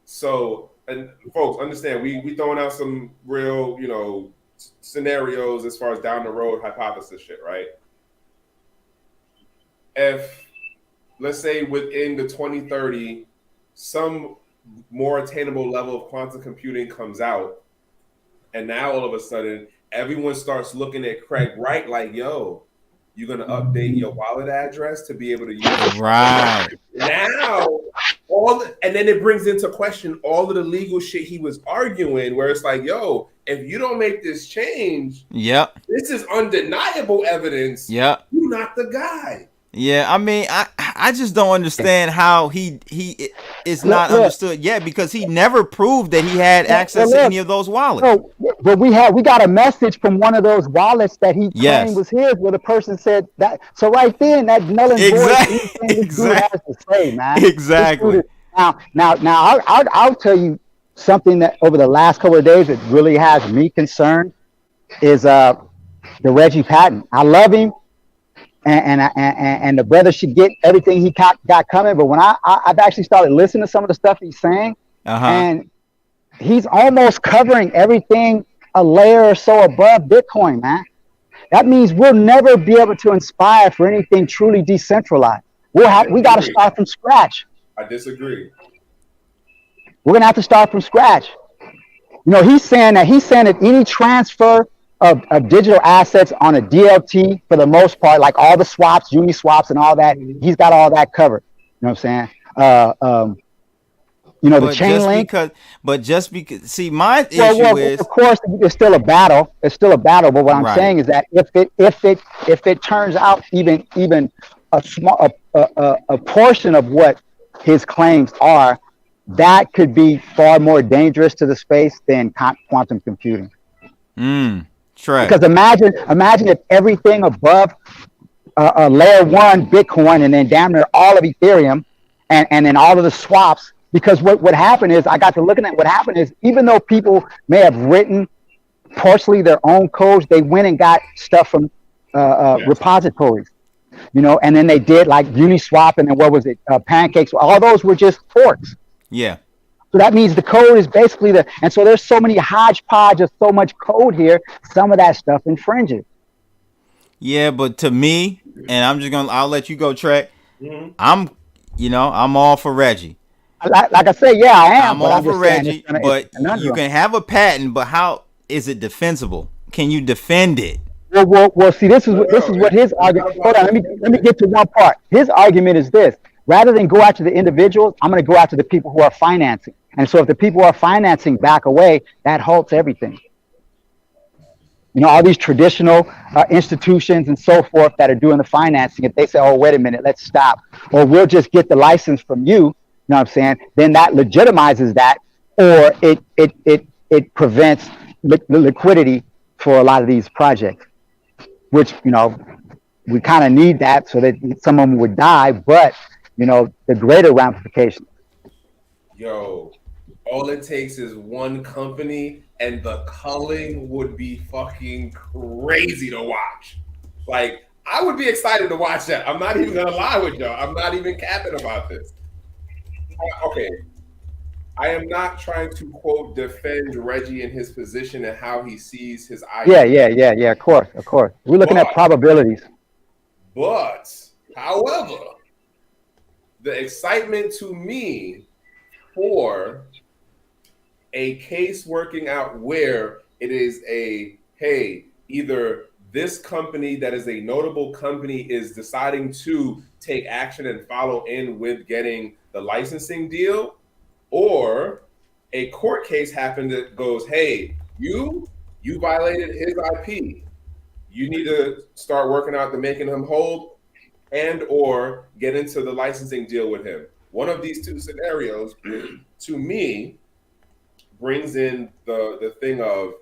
So, and folks, understand, we throwing out some real, scenarios as far as down the road hypothesis shit, right? If let's say within the 2030, some more attainable level of quantum computing comes out, and now all of a sudden everyone starts looking at Craig Wright like, yo, you're gonna update your wallet address to be able to use it. Right. Now and then it brings into question all of the legal shit he was arguing, where it's like, yo, if you don't make this change, this is undeniable evidence. You're not the guy. Yeah, I mean, I just don't understand how he is not understood yet, because he never proved that he had access to any of those wallets. No, but we got a message from one of those wallets that he claimed was his, where the person said that. So right then, that null and void anything this dude has to say, man. Exactly. Now, I'll tell you something that over the last couple of days that really has me concerned is the Reggie patent. I love him. And the brother should get everything he got coming. But when I've actually started listening to some of the stuff he's saying, and he's almost covering everything a layer or so above Bitcoin, man. That means we'll never be able to inspire for anything truly decentralized. We got to start from scratch. I disagree. We're gonna have to start from scratch. You know, he's saying that any transfer of digital assets on a DLT, for the most part, like all the swaps, uni swaps and all that, he's got all that covered. You know what I'm saying? You know, the chain link. See, my issue is, of course, it's still a battle. It's still a battle. But what I'm saying is that if it turns out even a portion of what his claims are, that could be far more dangerous to the space than quantum computing. Because imagine if everything above layer 1 Bitcoin and then damn near all of Ethereum and then all of the swaps, because what happened is, I got to looking at what happened is, even though people may have written partially their own codes, they went and got stuff from repositories, you know, and then they did like Uniswap and then what was it, Pancakes, all those were just forks. Yeah. So that means the code is basically and so there's so many hodgepodge of so much code here, some of that stuff infringes. Yeah, but to me, and I'll let you go, Trek. I'm all for Reggie. Like I say, yeah, I am. I'm all for Reggie, but you can have a patent, but how is it defensible? Can you defend it? Well, see, this is what his argument. Hold on, let me get to one part. His argument is this: rather than go after the individuals, I'm going to go after the people who are financing. And so if the people who are financing back away, that halts everything. You know, all these traditional institutions and so forth that are doing the financing, if they say, oh, wait a minute, let's stop, or we'll just get the license from you, you know what I'm saying, then that legitimizes that, or it prevents the liquidity for a lot of these projects, which, you know, we kind of need that so that some of them would die, but, you know, the greater ramifications. Yo, all it takes is one company and the culling would be fucking crazy to watch. Like, I would be excited to watch that. I'm not even gonna lie with y'all. I'm not even capping about this. Okay. I am not trying to, quote, defend Reggie in his position and how he sees his idea. Yeah. Of course. We're looking at probabilities. But, however, the excitement to me for a case working out where it is either this company that is a notable company is deciding to take action and follow in with getting the licensing deal, or a court case happened that goes, hey, you violated his IP. You need to start working out to making him whole and or get into the licensing deal with him. One of these two scenarios, to me, brings in the thing of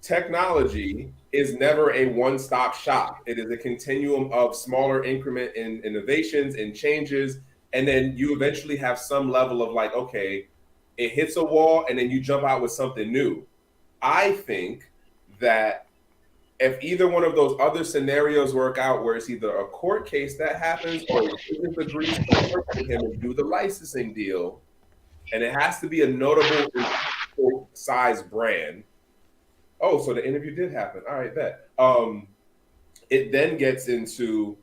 technology is never a one-stop shop. It is a continuum of smaller increment in innovations and changes. And then you eventually have some level of like, okay, it hits a wall and then you jump out with something new. I think that if either one of those other scenarios work out where it's either a court case that happens or the business agrees to work with him and do the licensing deal, and it has to be a notable size brand. Oh, so the interview did happen. All right, bet. It then gets into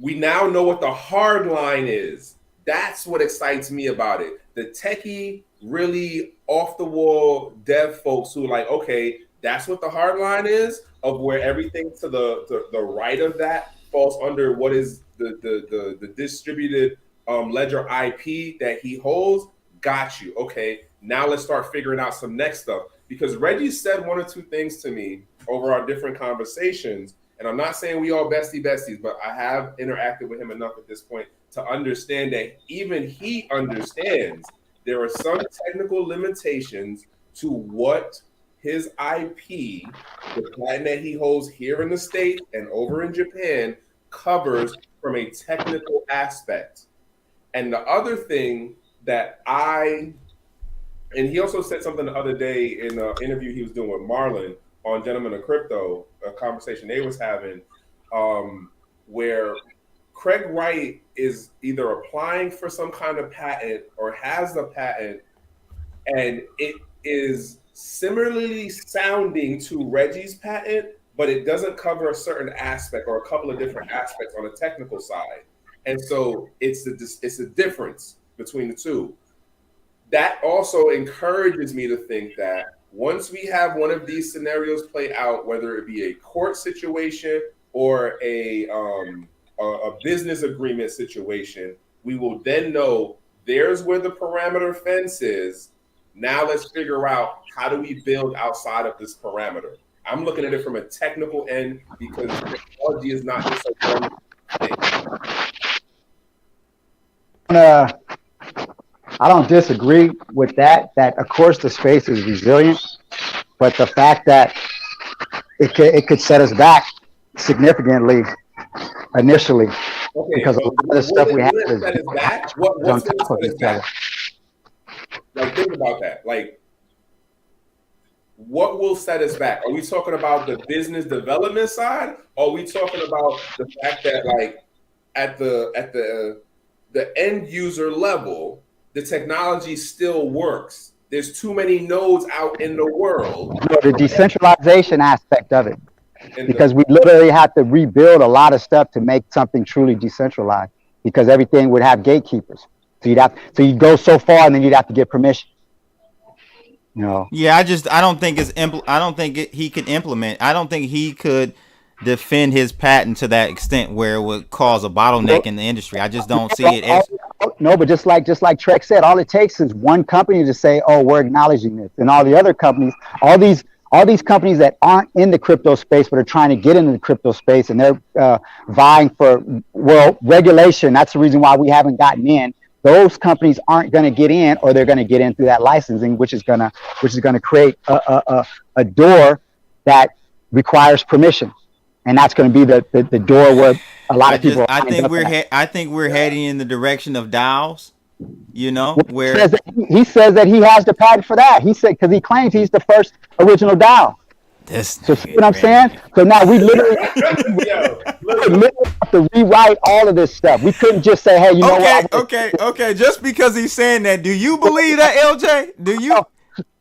we now know what the hard line is. That's what excites me about it. The techie, really off the wall dev folks who are like, okay, that's what the hard line is, of where everything to the right of that falls under what is the distributed ledger IP that he holds. Got you. Okay, now let's start figuring out some next stuff. Because Reggie said one or two things to me over our different conversations, and I'm not saying we all besties, but I have interacted with him enough at this point to understand that even he understands there are some technical limitations to what his IP, the patent that he holds here in the States and over in Japan, covers from a technical aspect. And the other thing that and he also said something the other day in an interview he was doing with Marlon on Gentlemen of Crypto, a conversation they was having, where Craig Wright is either applying for some kind of patent or has the patent, and it is similarly sounding to Reggie's patent, but it doesn't cover a certain aspect or a couple of different aspects on the technical side. And so it's a difference between the two. That also encourages me to think that once we have one of these scenarios play out, whether it be a court situation or a business agreement situation, we will then know there's where the parameter fence is. Now let's figure out, how do we build outside of this parameter? I'm looking at it from a technical end, because technology is not just a one thing. I don't disagree with that. That of course the space is resilient, but the fact that it could set us back significantly initially, because a lot of the stuff we have is on top of each other. Like, think about that. Like, what will set us back? Are we talking about the business development side? Or are we talking about the fact that, like, at the end user level, the technology still works? There's too many nodes out in the world. The decentralization aspect of it, because we literally have to rebuild a lot of stuff to make something truly decentralized, because everything would have gatekeepers. So you'd go so far, and then you'd have to get permission. You know. Yeah, I don't think he can implement. I don't think he could defend his patent to that extent where it would cause a bottleneck in the industry. I just don't see it. No, but just like Trek said, all it takes is one company to say, "Oh, we're acknowledging this," and all the other companies, all these companies that aren't in the crypto space but are trying to get into the crypto space, and they're vying for regulation. That's the reason why we haven't gotten in. Those companies aren't going to get in, or they're going to get in through that licensing, which is going to create a door that requires permission, and that's going to be the door where a lot of people. I think we're heading in the direction of DAOs. You know, where he says that he has the patent for that. He said, because he claims he's the first original DAO. So see what I'm saying? So now we literally have to rewrite all of this stuff. We couldn't just say, "Hey, you know what?" Okay. Just because he's saying that, do you believe that, LJ? Do you?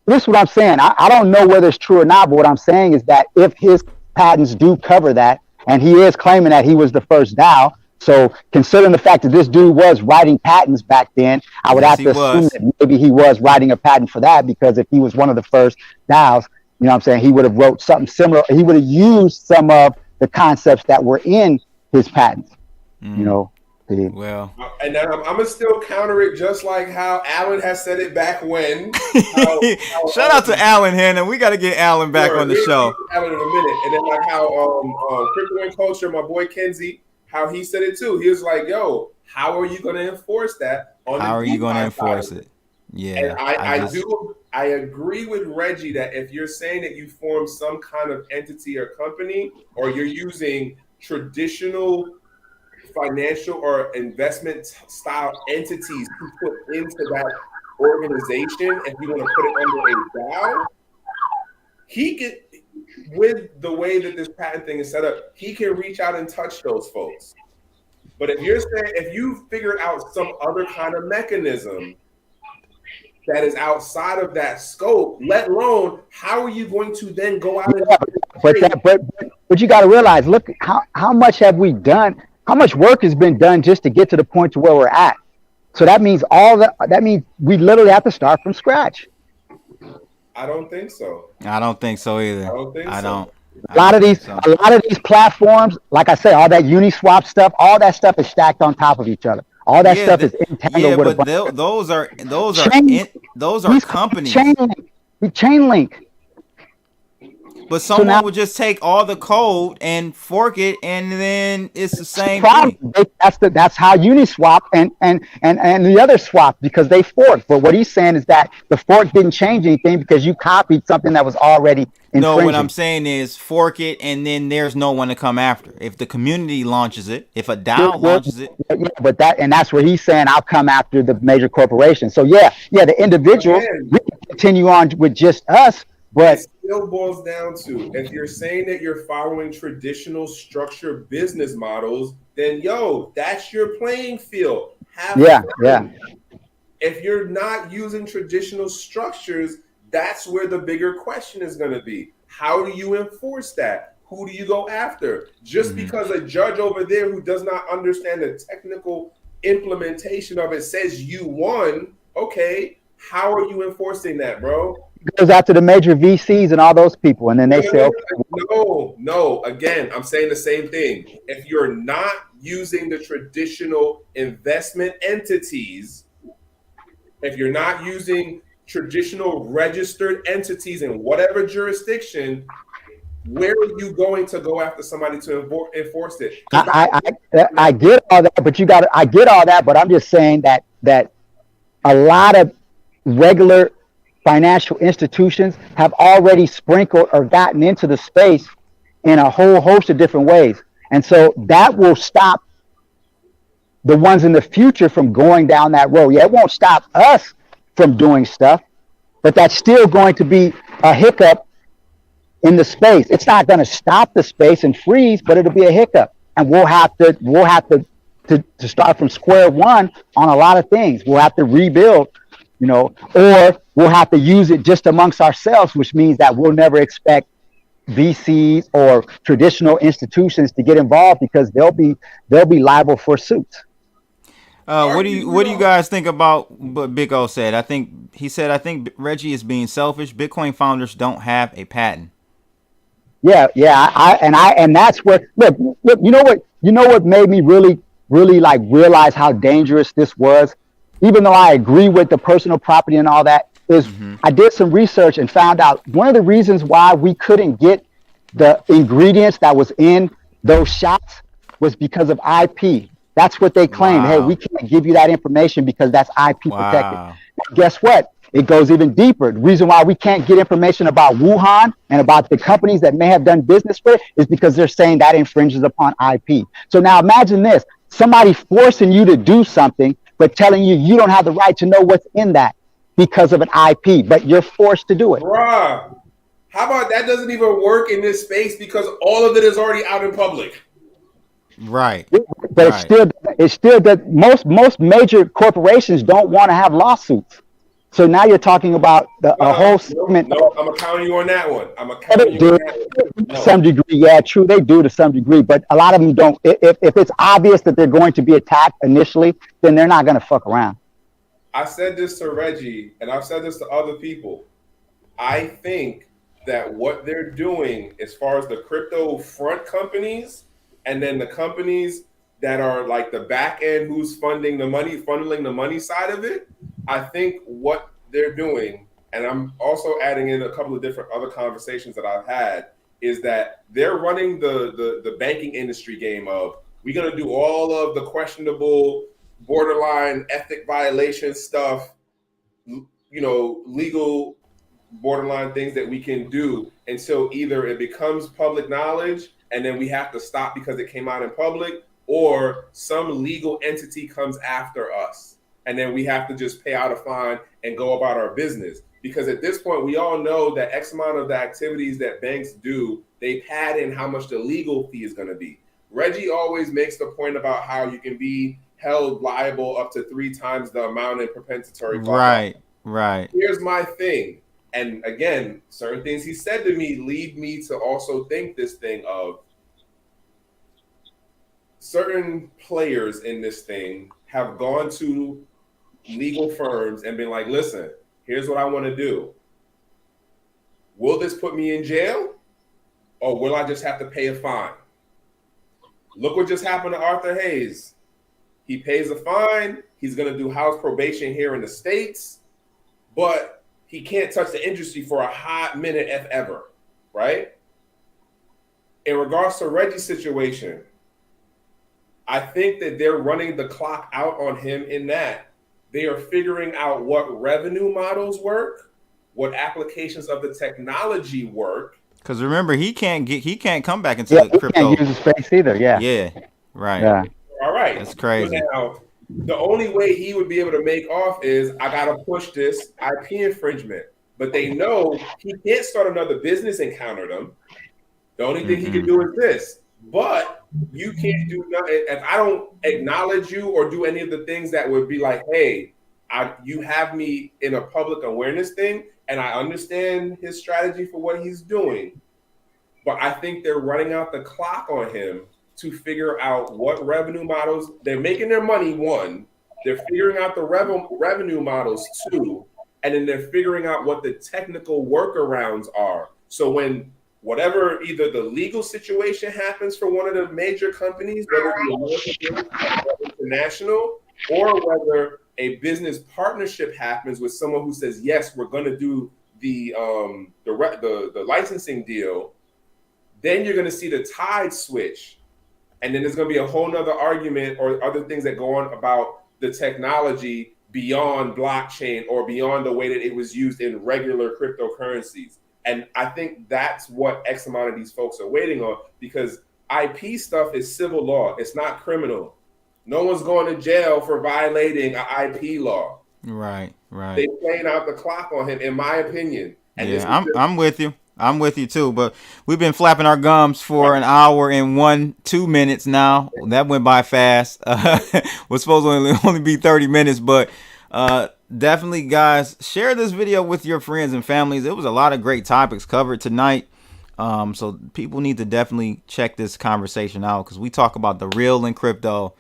This is what I'm saying. I don't know whether it's true or not, but what I'm saying is that if his patents do cover that, and he is claiming that he was the first DAO, so considering the fact that this dude was writing patents back then, I would have to assume that maybe he was writing a patent for that, because if he was one of the first DAOs, you know what I'm saying, he would have wrote something similar. He would have used some of the concepts that were in his patents, you know. Well, and then I'm gonna still counter it, just like how Alan has said it back when. Shout out to Alan Hannon. We got to get Alan back on the show. Alan in a minute, and then like how Crypto and Culture, my boy Kenzie, how he said it too. He was like, "Yo, how are you going to enforce that? How are you going to enforce it?" Yeah, and I agree with Reggie that if you're saying that you form some kind of entity or company, or you're using traditional financial or investment style entities to put into that organization, if you want to put it under a DAO, he could, with the way that this patent thing is set up, he can reach out and touch those folks. But if you're saying, if you figured out some other kind of mechanism that is outside of that scope, let alone how are you going to then go out and but you got to realize, look how much have we done? how much work has been done just to get to the point to where we're at. So that means that means we literally have to start from scratch. I don't think so. I don't think so either. I don't think I so. don't. A lot of these platforms, like I say, all that Uniswap stuff, all that stuff is stacked on top of each other. All that stuff is entangled with a bunch. Those are companies. Chain link. But someone would just take all the code and fork it, and then it's the same thing. That's how Uniswap and the other swap, because they forked. But what he's saying is that the fork didn't change anything because you copied something that was already infringing. No, what I'm saying is fork it, and then there's no one to come after. If the community launches it, if a DAO launches it. Yeah, but that's where he's saying I'll come after the major corporations. So the individuals, we can continue on with just us. But it still boils down to, if you're saying that you're following traditional structured business models, then that's your playing field. Yeah. If you're not using traditional structures, that's where the bigger question is going to be. How do you enforce that? Who do you go after? Just because a judge over there who does not understand the technical implementation of it says you won, okay, how are you enforcing that, bro? Goes after the major VCs and all those people, and then they say, no. Again, I'm saying the same thing. If you're not using the traditional investment entities, if you're not using traditional registered entities in whatever jurisdiction, where are you going to go after somebody to enforce it? I get all that, but I get all that, but I'm just saying that a lot of regular financial institutions have already sprinkled or gotten into the space in a whole host of different ways. And so that will stop the ones in the future from going down that road. Yeah, it won't stop us from doing stuff, but that's still going to be a hiccup in the space. It's not going to stop the space and freeze, but it'll be a hiccup. And we'll have to start from square one on a lot of things. We'll have to rebuild, or we'll have to use it just amongst ourselves, which means that we'll never expect VCs or traditional institutions to get involved because they'll be liable for suits. What do you guys think about what Big O said? I think Reggie is being selfish. Bitcoin founders don't have a patent. Yeah. And that's where look. You know what made me really like realize how dangerous this was. Even though I agree with the personal property and all that, is I did some research and found out one of the reasons why we couldn't get the ingredients that was in those shots was because of IP. That's what they claim. Wow. Hey, we can't give you that information because that's IP protected. Guess what? It goes even deeper. The reason why we can't get information about Wuhan and about the companies that may have done business with is because they're saying that infringes upon IP. So now imagine this, somebody forcing you to do something, but telling you don't have the right to know what's in that because of an IP, but you're forced to do it. Bruh, how about that doesn't even work in this space because all of it is already out in public. Right. But it's still that most major corporations don't want to have lawsuits. So now you're talking about a whole segment. No, I'm counting you on that one. To some degree, yeah, true, they do to some degree, but a lot of them don't. If it's obvious that they're going to be attacked initially, then they're not going to fuck around. I said this to Reggie, and I've said this to other people. I think that what they're doing, as far as the crypto front companies, and then the companies that are like the back end, who's funneling the money side of it. I think what they're doing, and I'm also adding in a couple of different other conversations that I've had, is that they're running the banking industry game of, we're going to do all of the questionable, borderline ethic violation stuff, legal borderline things that we can do until either it becomes public knowledge and then we have to stop because it came out in public, or some legal entity comes after us. And then we have to just pay out a fine and go about our business. Because at this point, we all know that X amount of the activities that banks do, they pad in how much the legal fee is going to be. Reggie always makes the point about how you can be held liable up to 3 times the amount in compensatory cost. Right. Here's my thing. And again, certain things he said to me lead me to also think this thing of, certain players in this thing have gone to legal firms and been like, listen, here's what I want to do. Will this put me in jail, or will I just have to pay a fine? Look what just happened to Arthur Hayes. He pays a fine. He's going to do house probation here in the States, but he can't touch the industry for a hot minute, if ever, right? In regards to Reggie's situation, I think that they're running the clock out on him in that they are figuring out what revenue models work, what applications of the technology work. Because remember, he can't come back into the crypto. He can't use his face either. Yeah. Yeah. Right. Yeah. All right. That's crazy. So now, the only way he would be able to make off is I got to push this IP infringement. But they know he can't start another business and counter them. The only thing he can do is this. But you can't do nothing. If I don't acknowledge you or do any of the things that would be like, hey, you have me in a public awareness thing, and I understand his strategy for what he's doing. But I think they're running out the clock on him to figure out what revenue models. They're making their money, one. They're figuring out the revenue models, two. And then they're figuring out what the technical workarounds are. So when whatever, either the legal situation happens for one of the major companies, whether it's international, or whether a business partnership happens with someone who says, yes, we're going to do the licensing deal, then you're going to see the tide switch. And then there's going to be a whole nother argument or other things that go on about the technology beyond blockchain or beyond the way that it was used in regular cryptocurrencies. And I think that's what X amount of these folks are waiting on, because IP stuff is civil law. It's not criminal. No one's going to jail for violating an IP law. Right. They're playing out the clock on him, in my opinion. And yeah, I'm with you. I'm with you too, but we've been flapping our gums for an hour and 2 minutes now. That went by fast. Was supposed to only be 30 minutes, but definitely, guys, share this video with your friends and families. It was a lot of great topics covered tonight. So people need to definitely check this conversation out, because we talk about the real in crypto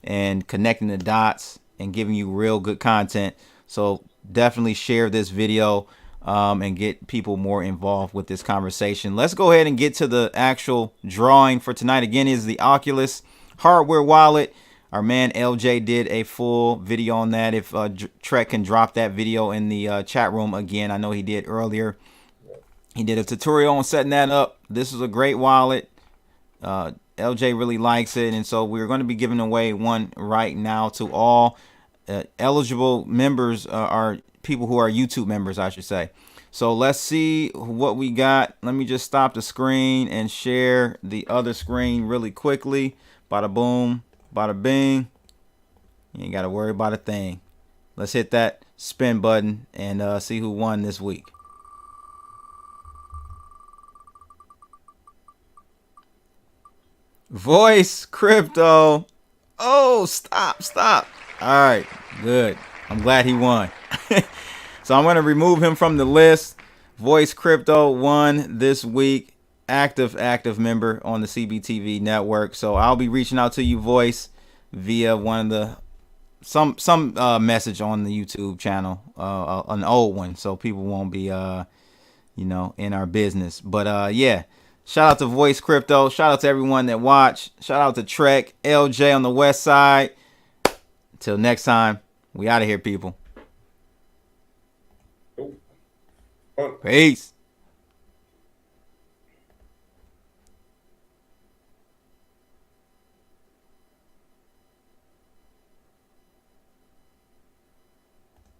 and connecting the dots and giving you real good content. So definitely share this video. And get people more involved with this conversation. Let's go ahead and get to the actual drawing for tonight. Again, is the Arculus hardware wallet. Our man LJ did a full video on that. If Trek can drop that video in the chat room again, I know he did earlier. He did a tutorial on setting that up. This is a great wallet. LJ really likes it, and so we're going to be giving away one right now to all eligible members. Are people who are YouTube members, I should say. So let's see what we got. Let me just stop the screen and share the other screen really quickly. Bada boom, bada bing. You ain't got to worry about a thing. Let's hit that spin button and see who won this week. Voice Crypto. Oh, stop. All right, good. I'm glad he won. So I'm going to remove him from the list. Voice Crypto won this week. Active member on the CBTV network. So I'll be reaching out to you, Voice, via one of the some message on the YouTube channel, an old one, so people won't be in our business. But yeah, shout out to Voice Crypto. Shout out to everyone that watched. Shout out to Trek, LJ on the west side. Until next time, we out of here, people. Peace.